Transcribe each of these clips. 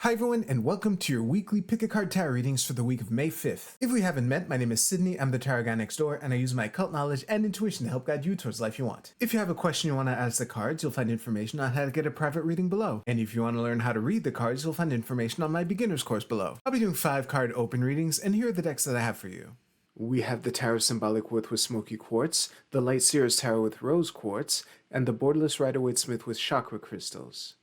Hi everyone, and welcome to your weekly Pick a Card Tarot readings for the week of May 5th. If we haven't met, my name is Sydney, I'm the tarot guy next door, and I use my occult knowledge and intuition to help guide you towards the life you want. If you have a question you want to ask the cards, you'll find information on how to get a private reading below. And if you want to learn how to read the cards, you'll find information on my beginner's course below. I'll be doing 5 card open readings, and here are the decks that I have for you. We have the Tarot Symbolic Width with Smoky Quartz, the Light Seer's Tarot with Rose Quartz, and the Borderless Rider-Waite-Smith with Chakra Crystals.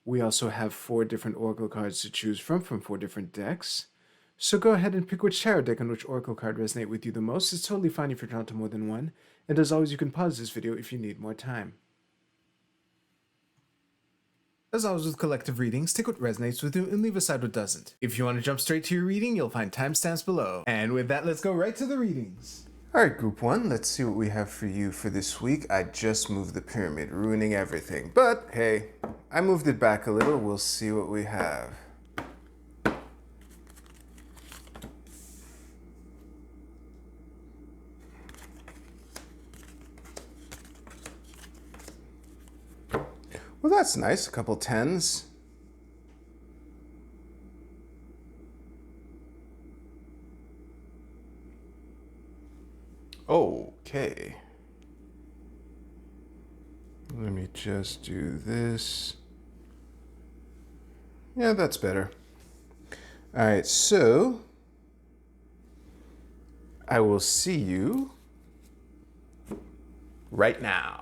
We also have 4 different Oracle cards to choose from 4 different decks. So go ahead and pick which tarot deck and which Oracle card resonate with you the most. It's totally fine if you're drawn to more than one. And as always, you can pause this video if you need more time. As always with collective readings, take what resonates with you and leave aside what doesn't. If you want to jump straight to your reading, you'll find timestamps below. And with that, let's go right to the readings. Alright, Group 1, let's see what we have for you for this week. I just moved the pyramid, ruining everything. But, hey, I moved it back a little. We'll see what we have. Well, that's nice. A couple 10s. Okay. Let me just do this. Yeah, that's better. All right, so I will see you right now.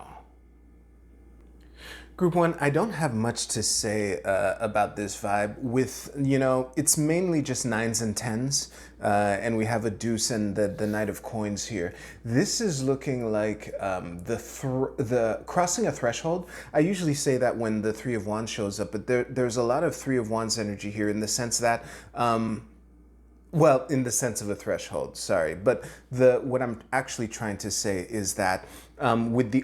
Group 1, I don't have much to say about this vibe. With, it's mainly just 9s and 10s, and we have a deuce and the Knight of Coins here. This is looking like the crossing a threshold. I usually say that when the 3 of Wands shows up, but there's a lot of 3 of Wands energy here in the sense that, well, in the sense of a threshold, sorry. But what I'm actually trying to say is that with the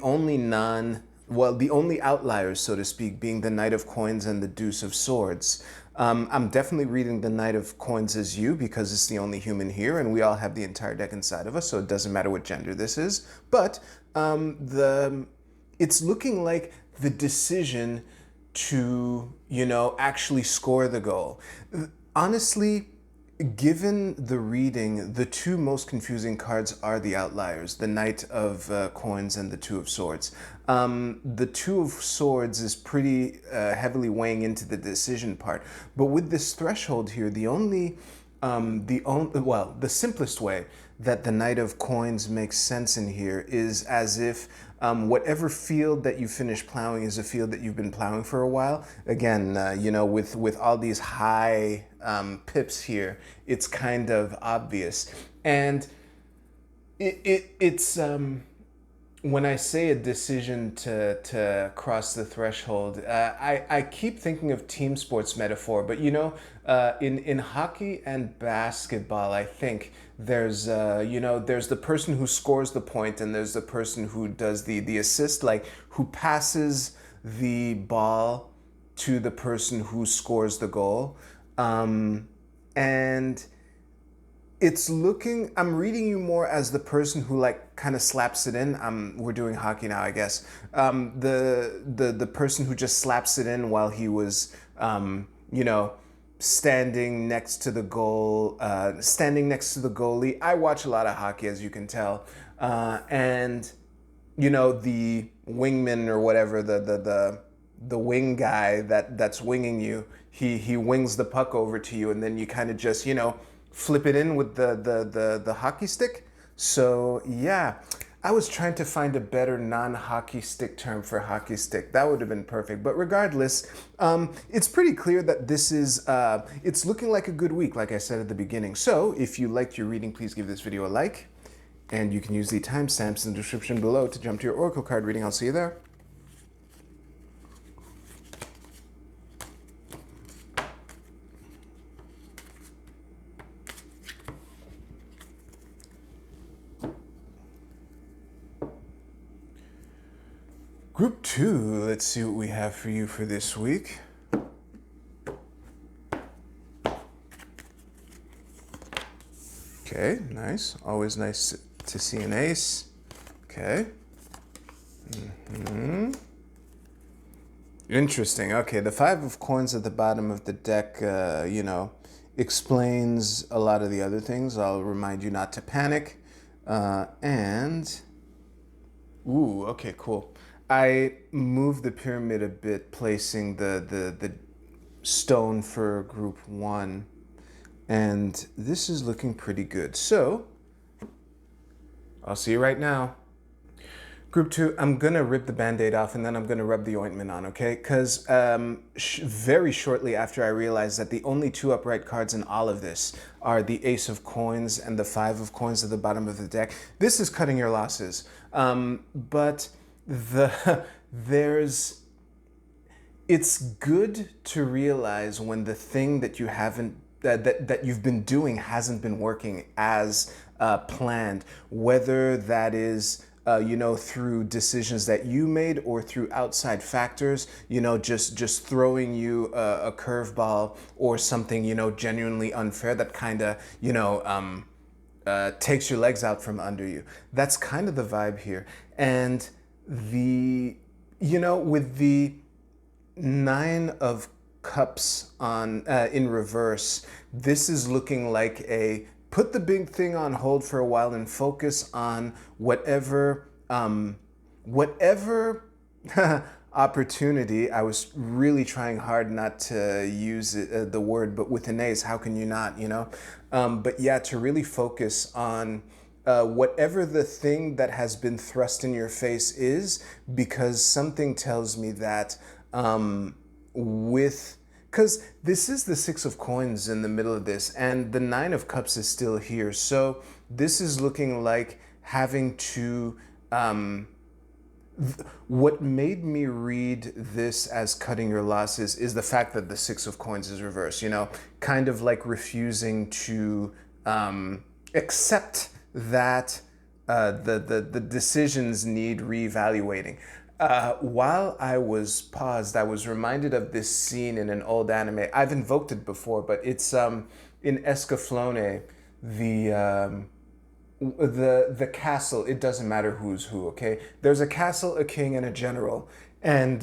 only outliers, so to speak, being the Knight of Coins and the Deuce of Swords. I'm definitely reading the Knight of Coins as you because it's the only human here and we all have the entire deck inside of us, so it doesn't matter what gender this is. But it's looking like the decision to, actually score the goal. Honestly, given the reading, the 2 most confusing cards are the outliers, the Knight of Coins and the 2 of Swords. The 2 of Swords is pretty heavily weighing into the decision part. But with this threshold here, the simplest way that the Knight of Coins makes sense in here is as if whatever field that you finish plowing is a field that you've been plowing for a while. Again, with all these high pips here, it's kind of obvious. And it's when I say a decision to cross the threshold, I keep thinking of team sports metaphor, but in hockey and basketball, I think there's the person who scores the point and there's the person who does the assist, like who passes the ball to the person who scores the goal. And it's looking, I'm reading you more as the person who kind of slaps it in. We're doing hockey now, I guess. The person who just slaps it in while he was, standing next to the goal, standing next to the goalie. I watch a lot of hockey, as you can tell. And, the wingman or whatever, the wing guy that's winging you, he wings the puck over to you and then you kind of just, flip it in with the hockey stick. So yeah, I was trying to find a better non-hockey stick term for hockey stick. That would have been perfect. But regardless, it's pretty clear that this is, it's looking like a good week, like I said at the beginning. So if you liked your reading, please give this video a like. And you can use the timestamps in the description below to jump to your Oracle card reading. I'll see you there. Group 2, let's see what we have for you for this week. Okay, nice. Always nice to see an ace. Okay. Interesting. Okay, the five of coins at the bottom of the deck, explains a lot of the other things. I'll remind you not to panic. And, ooh, okay, cool. I moved the pyramid a bit, placing the stone for group one. And this is looking pretty good. So, I'll see you right now. Group two, I'm gonna rip the band-aid off and then I'm gonna rub the ointment on, okay? Because very shortly after I realized that the only two upright cards in all of this are the ace of coins and the five of coins at the bottom of the deck. This is cutting your losses. But it's good to realize when the thing that you haven't that you've been doing hasn't been working as planned, whether that is through decisions that you made or through outside factors, just throwing you a curveball or something, genuinely unfair that kind of, takes your legs out from under you. That's kind of the vibe here. And with the Nine of Cups on in reverse, this is looking like a put the big thing on hold for a while and focus on whatever opportunity. I was really trying hard not to use the word, but with an ace, how can you not, But yeah, to really focus on whatever the thing that has been thrust in your face is, because something tells me that because this is the Six of Coins in the middle of this, and the Nine of Cups is still here. So this is looking like having to... what made me read this as cutting your losses is the fact that the Six of Coins is reversed, kind of like refusing to accept that the decisions need reevaluating. While I was paused, I was reminded of this scene in an old anime. I've invoked it before, but it's in Escaflowne, the castle. It doesn't matter who's who, okay? There's a castle, a king, and a general, and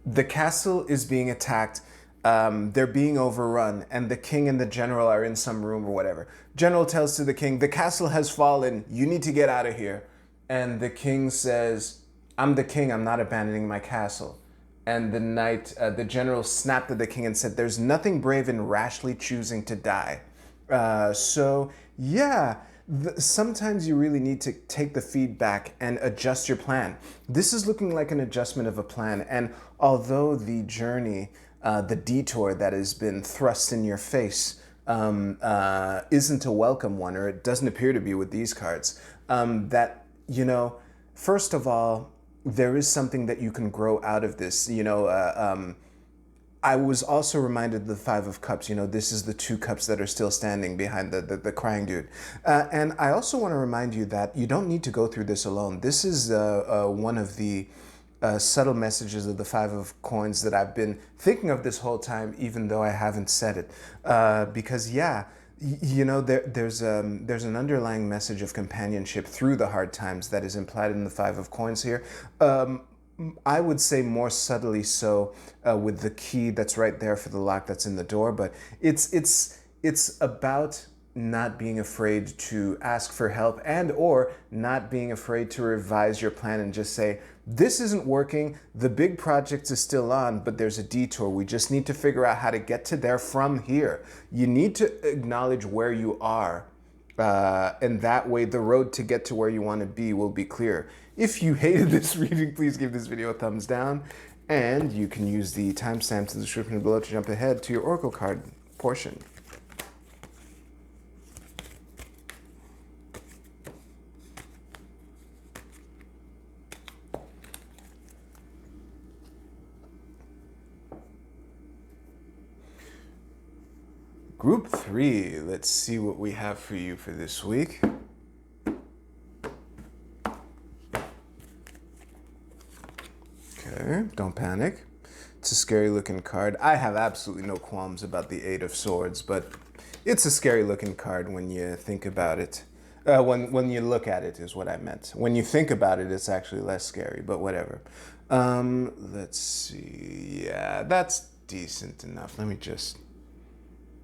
the castle is being attacked. They're being overrun, and the king and the general are in some room or whatever. General tells to the king, "The castle has fallen. You need to get out of here." And the king says, "I'm the king, I'm not abandoning my castle." And the general snapped at the king and said, "There's nothing brave in rashly choosing to die." Sometimes you really need to take the feedback and adjust your plan. This is looking like an adjustment of a plan. And although the journey, the detour that has been thrust in your face isn't a welcome one, or it doesn't appear to be with these cards, first of all, there is something that you can grow out of this. I was also reminded of the Five of Cups. This is the two cups that are still standing behind the crying dude. And I also want to remind you that you don't need to go through this alone. This is one of the subtle messages of the Five of Coins that I've been thinking of this whole time, even though I haven't said it. Because, yeah, there's an underlying message of companionship through the hard times that is implied in the Five of Coins here. I would say more subtly so with the key that's right there for the lock that's in the door, but it's about not being afraid to ask for help and or not being afraid to revise your plan and just say, this isn't working, the big project is still on, but there's a detour. We just need to figure out how to get to there from here. You need to acknowledge where you are, and that way the road to get to where you want to be will be clear. If you hated this reading, please give this video a thumbs down, and you can use the timestamps in the description below to jump ahead to your Oracle card portion. Group 3, let's see what we have for you for this week. Okay, don't panic. It's a scary looking card. I have absolutely no qualms about the Eight of Swords, but it's a scary looking card when you think about it. When you look at it is what I meant. When you think about it, it's actually less scary, but whatever. Let's see. Yeah, that's decent enough. Let me just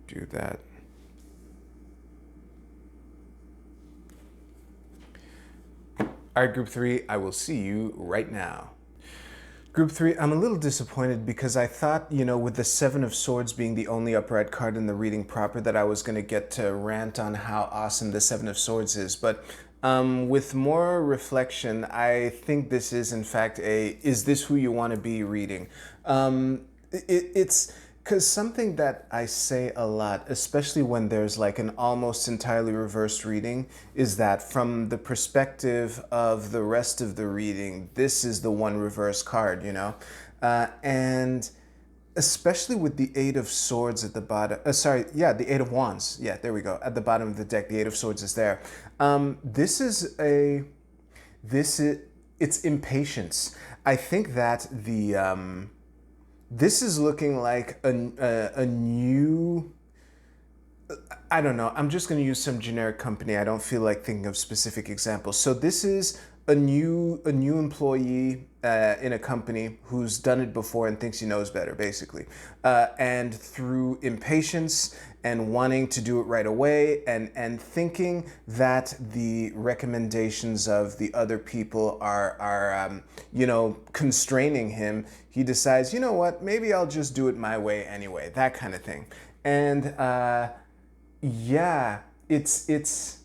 do that. All right, group 3, I will see you right now. Group 3, I'm a little disappointed because I thought, with the Seven of Swords being the only upright card in the reading proper, that I was going to get to rant on how awesome the Seven of Swords is. But with more reflection, I think this is, in fact, is this who you want to be reading? It's because something that I say a lot, especially when there's like an almost entirely reversed reading, is that from the perspective of the rest of the reading, this is the one reverse card, and especially with the Eight of Swords at the bottom. The Eight of Wands. Yeah, there we go. At the bottom of the deck, the Eight of Swords is there. It's impatience. I think that this is looking like a new, I don't know, I'm just going to use some generic company. I don't feel like thinking of specific examples. So this is a new employee in a company who's done it before and thinks he knows better, basically. And through impatience and wanting to do it right away and thinking that the recommendations of the other people are constraining him, he decides, you know what, maybe I'll just do it my way anyway, that kind of thing. And yeah, it's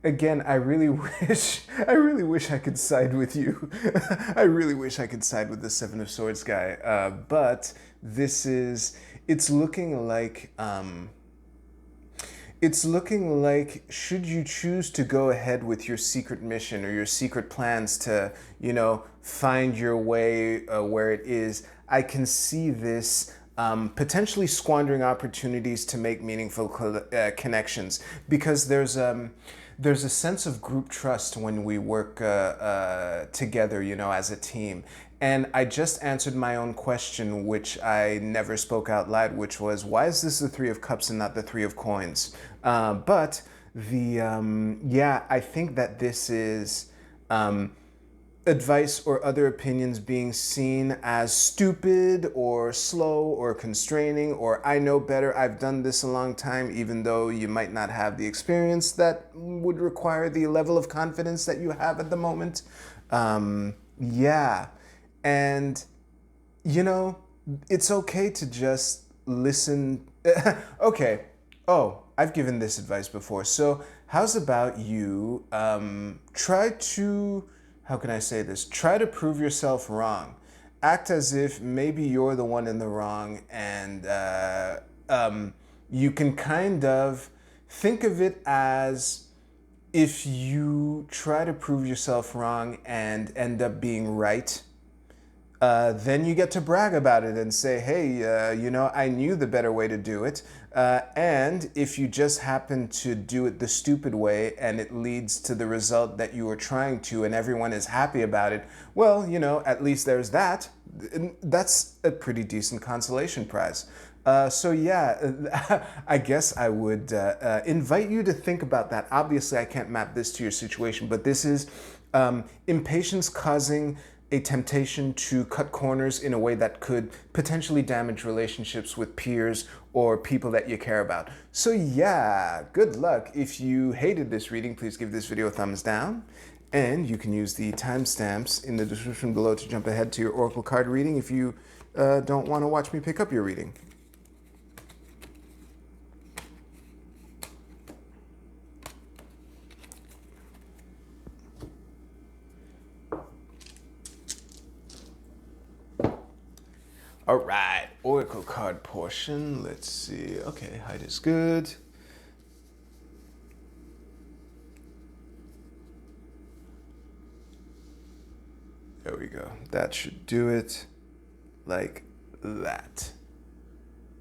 again, I really wish I could side with you. I really wish I could side with the Seven of Swords guy. But it's looking like should you choose to go ahead with your secret mission or your secret plans to, find your way where it is, I can see this potentially squandering opportunities to make meaningful connections, because there's a sense of group trust when we work together, as a team. And I just answered my own question, which I never spoke out loud, which was, why is this the Three of Cups and not the Three of Coins? But I think that this is advice or other opinions being seen as stupid or slow or constraining, or I know better, I've done this a long time, even though you might not have the experience that would require the level of confidence that you have at the moment. And it's okay to just listen. Okay. Oh, I've given this advice before. So how's about you try to, how can I say this? Try to prove yourself wrong. Act as if maybe you're the one in the wrong, and you can kind of think of it as if you try to prove yourself wrong and end up being right. Then you get to brag about it and say, hey, I knew the better way to do it. And if you just happen to do it the stupid way and it leads to the result that you were trying to and everyone is happy about it, well, at least there's that. That's a pretty decent consolation prize. I guess I would invite you to think about that. Obviously, I can't map this to your situation, but this is impatience causing a temptation to cut corners in a way that could potentially damage relationships with peers or people that you care about. So yeah, good luck. If you hated this reading, please give this video a thumbs down. And you can use the timestamps in the description below to jump ahead to your Oracle card reading if you don't want to watch me pick up your reading. All right, Oracle card portion. Let's see. Okay, height is good. There we go. That should do it like that.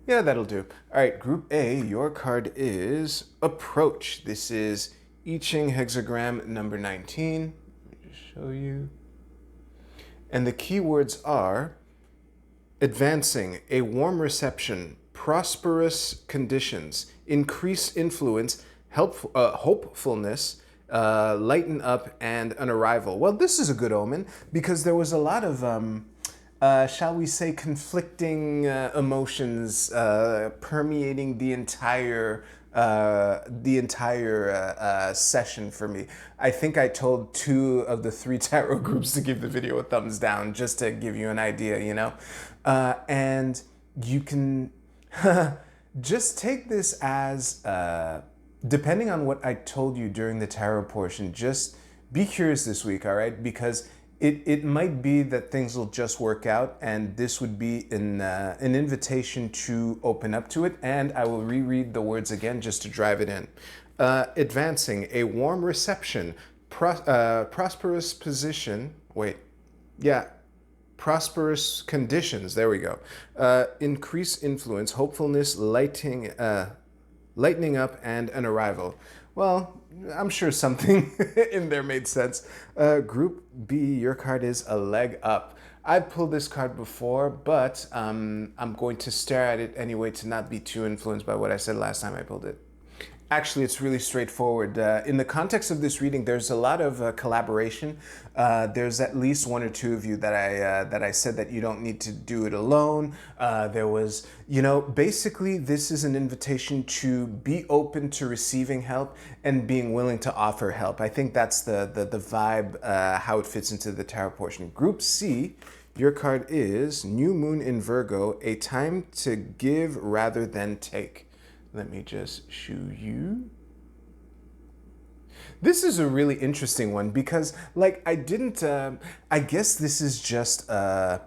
Yeah, that'll do. All right, Group A, your card is Approach. This is I Ching hexagram number 19. Let me just show you. And the keywords are advancing, a warm reception, prosperous conditions, increased influence, hopefulness, lighten up, and an arrival. Well, this is a good omen because there was a lot of, shall we say, conflicting emotions permeating the entire session for me. I think I told 2 of the 3 tarot groups to give the video a thumbs down just to give you an idea, you know? And you can just take this as, depending on what I told you during the tarot portion, just be curious this week, all right? Because it might be that things will just work out, and this would be an invitation to open up to it. And I will reread the words again just to drive it in. Advancing, a warm reception, prosperous position. Wait, yeah. Prosperous conditions. There we go. Increase influence, hopefulness, lightening up, and an arrival. Well, I'm sure something in there made sense. Group B, your card is a leg up. I've pulled this card before, but I'm going to stare at it anyway to not be too influenced by what I said last time I pulled it. Actually, it's really straightforward. In the context of this reading, there's a lot of collaboration. There's at least 1 or 2 of you that I said that you don't need to do it alone. There was, you know, basically this is an invitation to be open to receiving help and being willing to offer help. I think that's the vibe, how it fits into the tarot portion. Group C, your card is New Moon in Virgo, a time to give rather than take. Let me just show you. This is a really interesting one because, like, I guess this is just a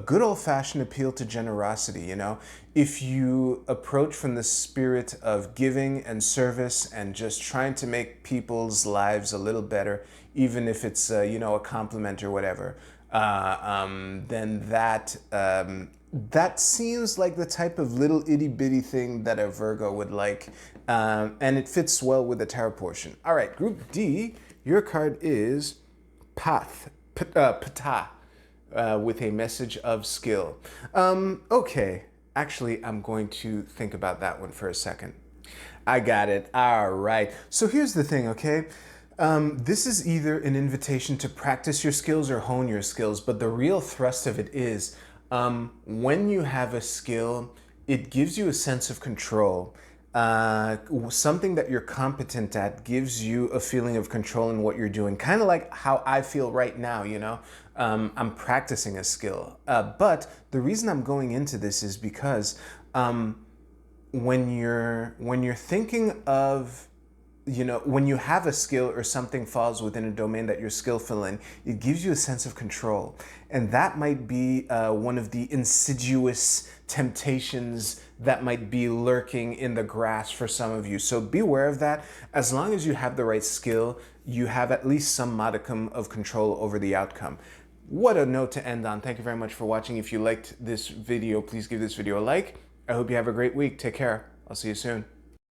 good old-fashioned appeal to generosity, you know? If you approach from the spirit of giving and service and just trying to make people's lives a little better, even if it's, you know, a compliment or whatever, then that seems like the type of little itty-bitty thing that a Virgo would like, and it fits well with the tarot portion. All right, Group D, your card is Pata, with a message of skill. Okay, actually, I'm going to think about that one for a second. I got it. All right. So here's the thing, okay? This is either an invitation to practice your skills or hone your skills, but the real thrust of it is, when you have a skill, it gives you a sense of control. Something that you're competent at gives you a feeling of control in what you're doing. Kind of like how I feel right now, you know? I'm practicing a skill. But the reason I'm going into this is because when you're thinking of, you know, when you have a skill or something falls within a domain that you're skillful in, it gives you a sense of control. And that might be one of the insidious temptations that might be lurking in the grass for some of you. So be aware of that. As long as you have the right skill, you have at least some modicum of control over the outcome. What a note to end on. Thank you very much for watching. If you liked this video, please give this video a like. I hope you have a great week. Take care. I'll see you soon.